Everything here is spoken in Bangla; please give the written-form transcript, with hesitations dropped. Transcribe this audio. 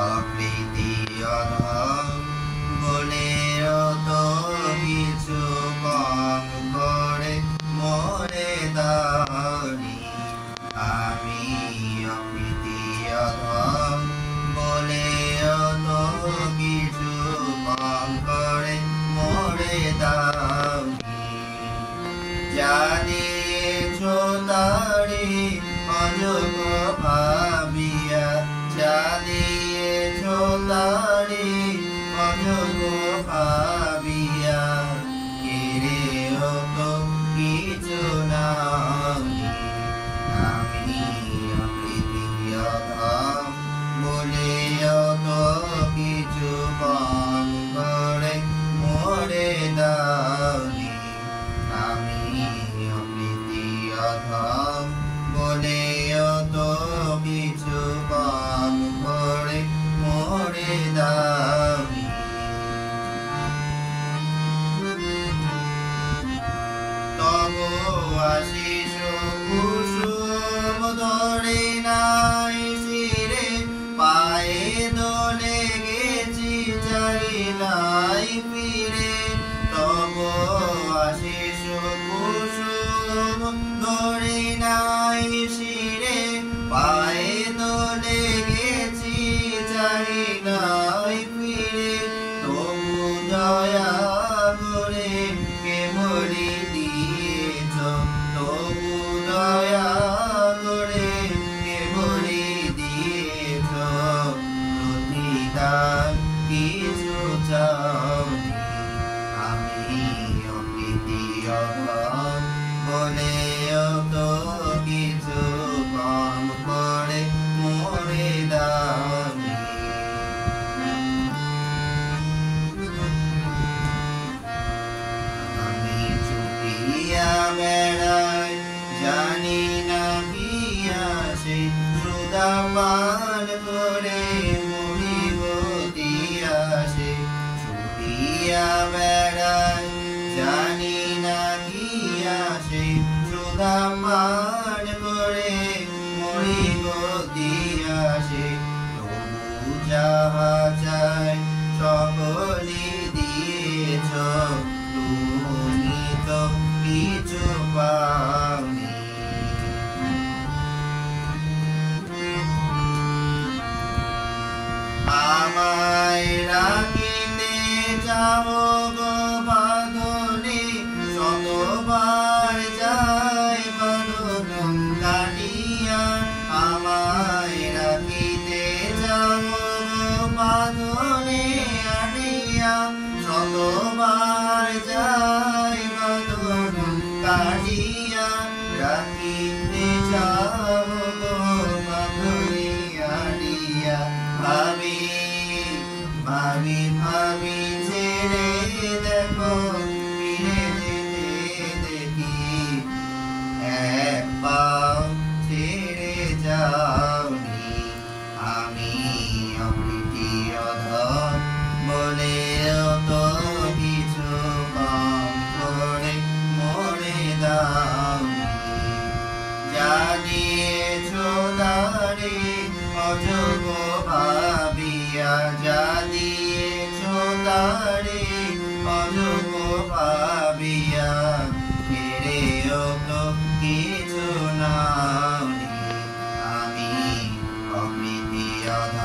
অপ্রীতি অধম বলেও তো কিছু কম করে মোরে দাওনি। আমি অপ্রীতি অধম বলেও তো কিছু কম করে মোরে দাওনি। জানিয়েছো তারে অযোগ্য ভাবিয়া, জানিয়েছো তারে অযোগ্য ভাবিয়া, কেড়েও তো কিছু নাওনি। আমি অপ্রীতি অধম বলেও তো কিছু কম করে মোরে দাওনি। আমি অপ্রীতি অধম বলেও তো কিছু কম করে মোরে দাওনি। তব আশিস কুসুম ধরে নাই শিরে, পায়ে দোলে গেছি চাই নাই ফিরে। তব আশিস কুসুম ধরে নাই শিরে, পায়ে দোলে গেছি চাই নাই ফিরে। তবু দয়া করে কেবলি দিয়েছ, তবু দয়া করে কেবলি দিয়েছ, প্রতিদান কিছু চাওনি। আমি অপ্রীতি অধম বলেও তো কিছু কম করে মোরে দাওনি। আমি চুপিয়া বেড়াই জানি না কি আসে, সুধা পান করে মরিব দিয়াসে। চুপিয়া বেড়াই জানি না কি আসে, সুধা পান করে মরিব দিয়াসে। তবু যাহা চাই সকলই দিয়েছ, তুমি তো কিছু পাওনি। আমায় রাখিতে যাও গো বাঁধনে, শতবার যাই বাঁধন কাটিয়া। আমায় রাখিতে যাও গো বাঁধনে আনিয়া, শতবার যাই বাঁধন কাটিয়া। রাখিতে যাও গো বাঁধনে আনিয়া, ভাবি ভাবি ভাবি ছেড়ে দেখো ফিরে যেতে দেখি, এক পাও ছেড়ে যাওনি। আমি অপ্রীতি অধম বলেও তো কিছু কম করে মোরে দাওনি। জানিয়েছো তারে অযোগ্য ভাবিয়া, জানিয়েছো তারে অযোগ্য ভাবিয়া, কেড়েও তো কিছু নাওনি। আমি অপ্রীতি অধম